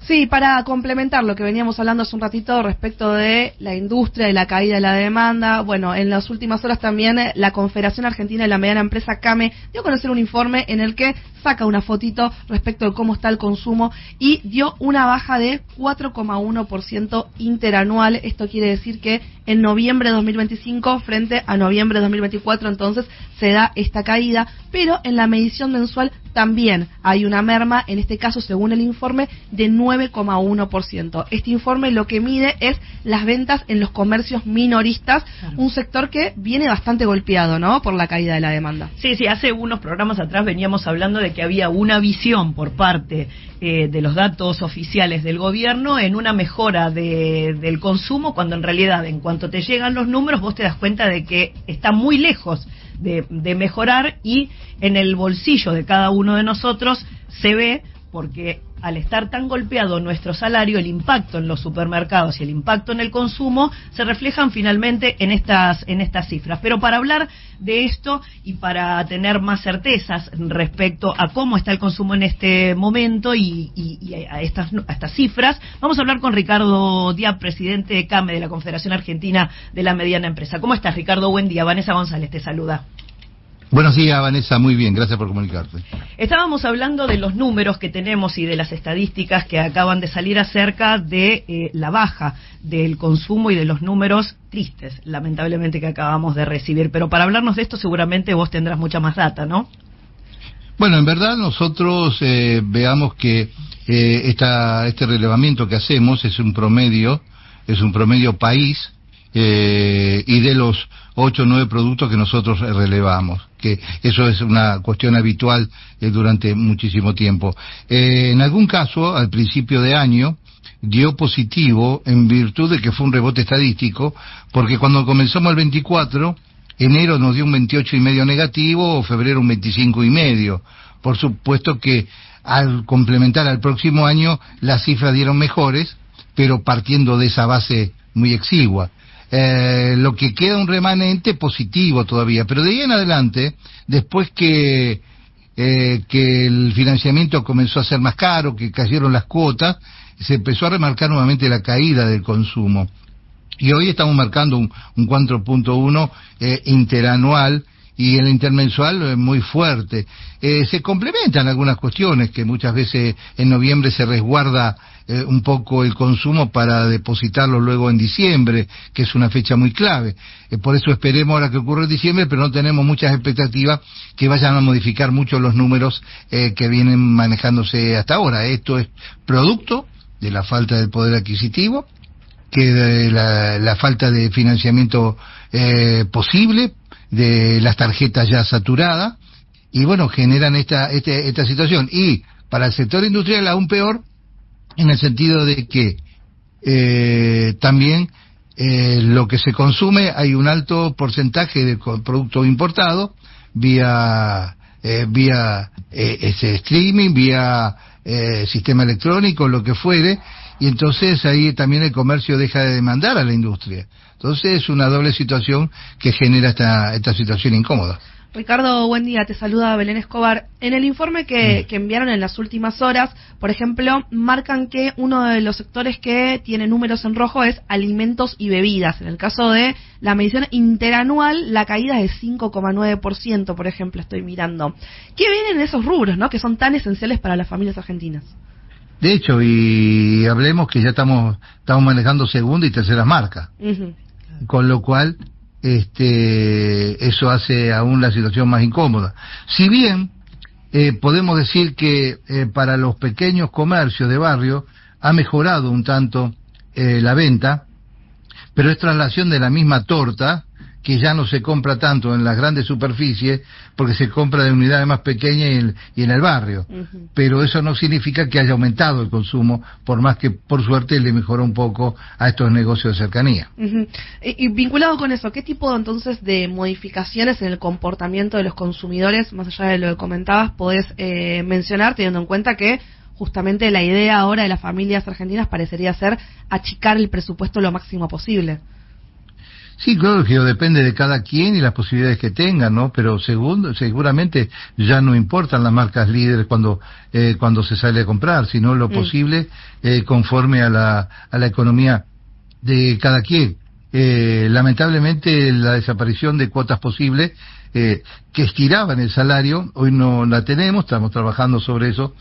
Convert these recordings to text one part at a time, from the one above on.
Sí, para complementar lo que veníamos hablando hace un ratito respecto de la industria y la caída de la demanda, bueno, en las últimas horas también la Confederación Argentina de la Mediana Empresa, CAME, dio a conocer un informe en el que saca una fotito respecto de cómo está el consumo y dio una baja de 4,1% interanual. Esto quiere decir que en noviembre de 2025 frente a noviembre de 2024 entonces se da esta caída, pero en la medición mensual también hay una merma, en este caso según el informe, de 9,1%. Este informe lo que mide es las ventas en los comercios minoristas, claro, un sector que viene bastante golpeado, ¿no?, por la caída de la demanda. Sí, hace unos programas atrás veníamos hablando de que había una visión por parte de los datos oficiales del gobierno en una mejora del consumo, cuando en realidad en cuanto te llegan los números vos te das cuenta de que está muy lejos de mejorar, y en el bolsillo de cada uno de nosotros se ve, porque al estar tan golpeado nuestro salario, el impacto en los supermercados y el impacto en el consumo se reflejan finalmente en estas cifras. Pero para hablar de esto y para tener más certezas respecto a cómo está el consumo en este momento y a estas cifras, vamos a hablar con Ricardo Diab, presidente de CAME, de la Confederación Argentina de la Mediana Empresa. ¿Cómo estás, Ricardo? Buen día. Vanessa González te saluda. Buenos días, Vanessa, muy bien, gracias por comunicarte. Estábamos hablando de los números que tenemos y de las estadísticas que acaban de salir acerca de la baja del consumo y de los números tristes, lamentablemente, que acabamos de recibir. Pero para hablarnos de esto seguramente vos tendrás mucha más data, ¿no? Bueno, en verdad nosotros veamos que este relevamiento que hacemos es un promedio país, y de los 8 o 9 productos que nosotros relevamos, que eso es una cuestión habitual durante muchísimo tiempo. En algún caso, al principio de año, dio positivo en virtud de que fue un rebote estadístico, porque cuando comenzamos el 24, enero nos dio un 28,5 negativo, febrero un 25,5. Por supuesto que al complementar al próximo año, las cifras dieron mejores, pero partiendo de esa base muy exigua. Lo que queda un remanente positivo todavía, pero de ahí en adelante, después que el financiamiento comenzó a ser más caro, que cayeron las cuotas, se empezó a remarcar nuevamente la caída del consumo, y hoy estamos marcando un 4,1 interanual, y el intermensual muy fuerte. Se complementan algunas cuestiones, que muchas veces en noviembre se resguarda un poco el consumo para depositarlo luego en diciembre, que es una fecha muy clave. Por eso esperemos ahora que ocurra en diciembre, pero no tenemos muchas expectativas que vayan a modificar mucho los números que vienen manejándose hasta ahora. Esto es producto de la falta del poder adquisitivo, que de la falta de financiamiento posible, de las tarjetas ya saturadas, y bueno, generan esta situación. Y para el sector industrial aún peor, en el sentido de que también lo que se consume, hay un alto porcentaje de producto importado vía streaming, vía sistema electrónico, lo que fuere, y entonces ahí también el comercio deja de demandar a la industria. Entonces es una doble situación que genera esta situación incómoda. Ricardo, buen día, te saluda Belén Escobar. En el informe que enviaron en las últimas horas, por ejemplo, marcan que uno de los sectores que tiene números en rojo es alimentos y bebidas. En el caso de la medición interanual, la caída es de 5,9%, por ejemplo, estoy mirando. ¿Qué vienen esos rubros, no, que son tan esenciales para las familias argentinas? De hecho, y hablemos que ya estamos manejando segunda y terceras marcas, con lo cual eso hace aún la situación más incómoda. Si bien podemos decir que para los pequeños comercios de barrio ha mejorado un tanto la venta, pero es traslación de la misma torta, que ya no se compra tanto en las grandes superficies, porque se compra de unidades más pequeñas y en el barrio. Pero eso no significa que haya aumentado el consumo, por más que por suerte le mejoró un poco a estos negocios de cercanía. Y vinculado con eso, ¿qué tipo entonces de modificaciones en el comportamiento de los consumidores, más allá de lo que comentabas, podés mencionar, teniendo en cuenta que justamente la idea ahora de las familias argentinas parecería ser achicar el presupuesto lo máximo posible? Sí, claro que depende de cada quien y las posibilidades que tengan, ¿no? Pero seguramente ya no importan las marcas líderes cuando se sale a comprar, sino lo posible conforme a la economía de cada quien. Lamentablemente la desaparición de cuotas posibles que estiraban el salario, hoy no la tenemos, estamos trabajando sobre eso,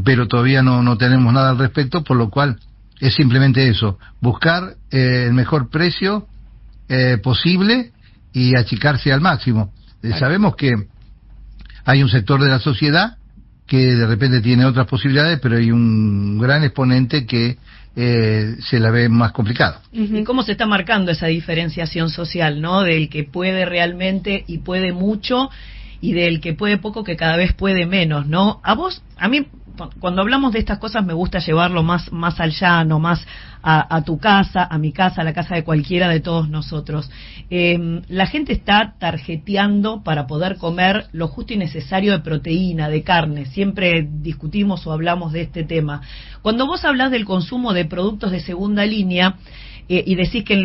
pero todavía no tenemos nada al respecto, por lo cual es simplemente eso, buscar el mejor precio posible y achicarse al máximo. Sabemos que hay un sector de la sociedad que de repente tiene otras posibilidades, pero hay un gran exponente que se la ve más complicado. ¿Y cómo se está marcando esa diferenciación social, ¿no? Del que puede realmente y puede mucho, y del que puede poco, que cada vez puede menos, ¿no? A mí, cuando hablamos de estas cosas me gusta llevarlo más al llano, más a tu casa, a mi casa, a la casa de cualquiera de todos nosotros. La gente está tarjeteando para poder comer lo justo y necesario de proteína, de carne. Siempre discutimos o hablamos de este tema. Cuando vos hablas del consumo de productos de segunda línea, y decís que en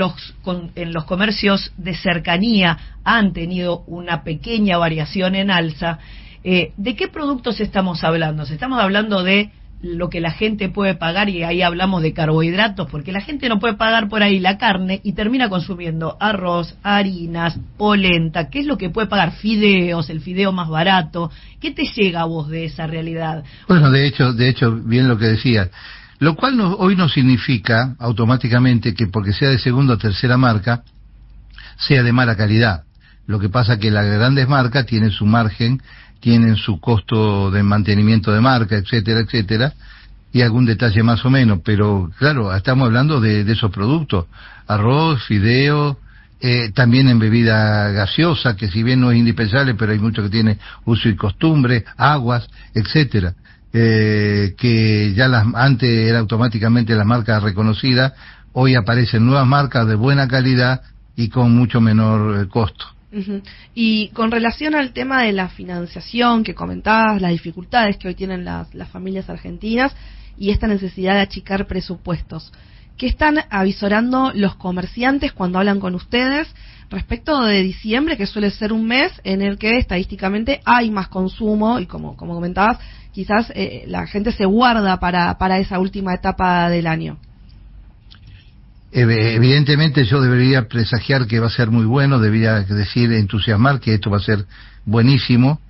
los comercios de cercanía han tenido una pequeña variación en alza, ¿de qué productos estamos hablando? ¿Estamos hablando de lo que la gente puede pagar, y ahí hablamos de carbohidratos, porque la gente no puede pagar por ahí la carne y termina consumiendo arroz, harinas, polenta? ¿Qué es lo que puede pagar? Fideos, el fideo más barato. ¿Qué te llega a vos de esa realidad? Bueno, de hecho, bien lo que decías. Lo cual hoy no significa automáticamente que porque sea de segunda o tercera marca sea de mala calidad. Lo que pasa que las grandes marcas tienen su margen, tienen su costo de mantenimiento de marca, etcétera, etcétera, y algún detalle más o menos, pero claro, estamos hablando de esos productos, arroz, fideo, también en bebida gaseosa, que si bien no es indispensable, pero hay mucho que tiene uso y costumbre, aguas, etcétera, que ya antes era automáticamente la marca reconocida, hoy aparecen nuevas marcas de buena calidad y con mucho menor costo. Y con relación al tema de la financiación que comentabas, las dificultades que hoy tienen las familias argentinas y esta necesidad de achicar presupuestos, ¿qué están avisorando los comerciantes cuando hablan con ustedes respecto de diciembre, que suele ser un mes en el que estadísticamente hay más consumo y como comentabas, quizás la gente se guarda para esa última etapa del año? Evidentemente yo debería presagiar que va a ser muy bueno, debería decir, entusiasmar que esto va a ser buenísimo,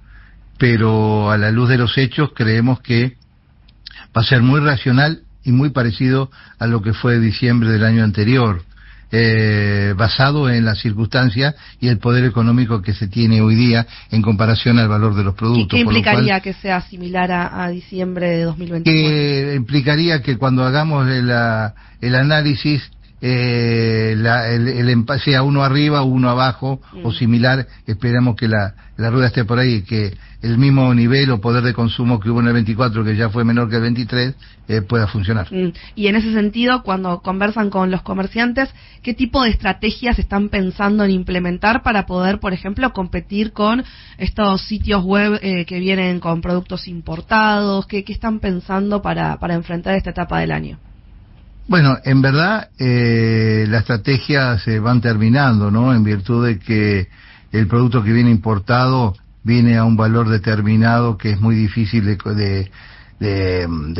pero a la luz de los hechos creemos que va a ser muy racional y muy parecido a lo que fue diciembre del año anterior, basado en las circunstancias y el poder económico que se tiene hoy día en comparación al valor de los productos. ¿Qué implicaría que sea similar a diciembre de 2021? Que implicaría que cuando hagamos el análisis, sea uno arriba o uno abajo o similar. Esperamos que la rueda esté por ahí, que el mismo nivel o poder de consumo que hubo en el 24, que ya fue menor que el 23, pueda funcionar. Y en ese sentido, cuando conversan con los comerciantes, ¿qué tipo de estrategias están pensando en implementar para poder, por ejemplo, competir con estos sitios web que vienen con productos importados? ¿Qué están pensando para enfrentar esta etapa del año? Bueno, en verdad las estrategias se van terminando, ¿no? En virtud de que el producto que viene importado viene a un valor determinado que es muy difícil de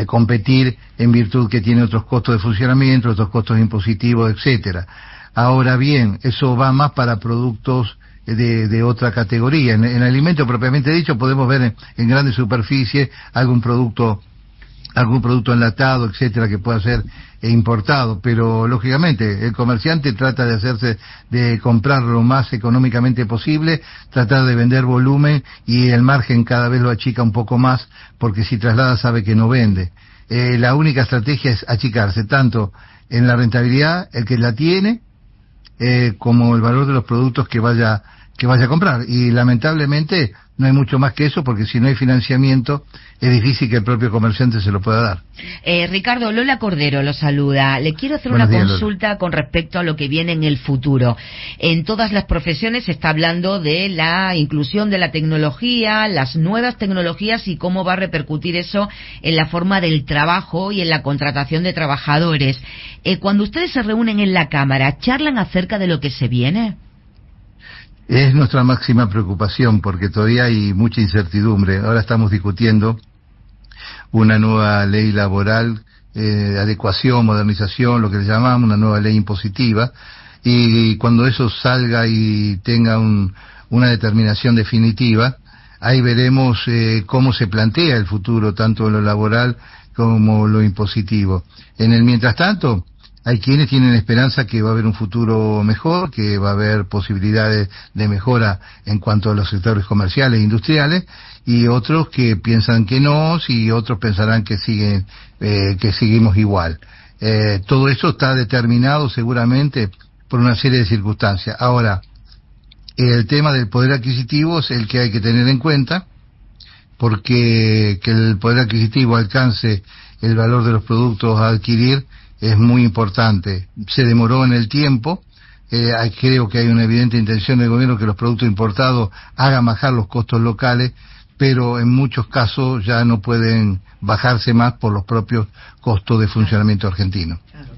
competir, en virtud que tiene otros costos de funcionamiento, otros costos impositivos, etcétera. Ahora bien, eso va más para productos de otra categoría. En alimento propiamente dicho podemos ver en grandes superficies algún producto enlatado, etcétera, que pueda ser importado, pero lógicamente el comerciante trata de comprar lo más económicamente posible, tratar de vender volumen, y el margen cada vez lo achica un poco más, porque si traslada sabe que no vende. La única estrategia es achicarse, tanto en la rentabilidad, el que la tiene, como el valor de los productos que vaya a comprar, y lamentablemente no hay mucho más que eso, porque si no hay financiamiento es difícil que el propio comerciante se lo pueda dar. Ricardo, Lola Cordero lo saluda. Le quiero hacer una consulta con respecto a lo que viene en el futuro. En todas las profesiones se está hablando de la inclusión de la tecnología, las nuevas tecnologías y cómo va a repercutir eso en la forma del trabajo y en la contratación de trabajadores. Cuando ustedes se reúnen en la Cámara, ¿charlan acerca de lo que se viene? Es nuestra máxima preocupación, porque todavía hay mucha incertidumbre. Ahora estamos discutiendo una nueva ley laboral, adecuación, modernización, lo que le llamamos una nueva ley impositiva, y cuando eso salga y tenga una determinación definitiva, ahí veremos cómo se plantea el futuro, tanto en lo laboral como lo impositivo. En el mientras tanto, hay quienes tienen esperanza que va a haber un futuro mejor, que va a haber posibilidades de mejora en cuanto a los sectores comerciales e industriales, y otros que piensan que no, y otros pensarán que seguimos igual. Todo eso está determinado seguramente por una serie de circunstancias. Ahora, el tema del poder adquisitivo es el que hay que tener en cuenta, porque que el poder adquisitivo alcance el valor de los productos a adquirir es muy importante. Se demoró en el tiempo. Creo que hay una evidente intención del gobierno que los productos importados hagan bajar los costos locales, pero en muchos casos ya no pueden bajarse más por los propios costos de funcionamiento argentino. Claro.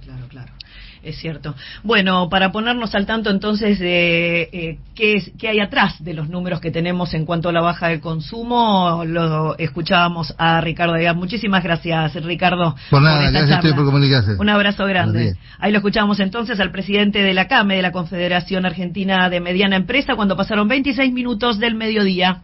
Es cierto. Bueno, para ponernos al tanto entonces de qué hay atrás de los números que tenemos en cuanto a la baja del consumo, lo escuchábamos a Ricardo Díaz. Muchísimas gracias, Ricardo. Por nada, gracias a usted por comunicarse. Un abrazo grande. Ahí lo escuchamos entonces al presidente de la CAME, de la Confederación Argentina de Mediana Empresa, cuando pasaron 26 minutos del mediodía.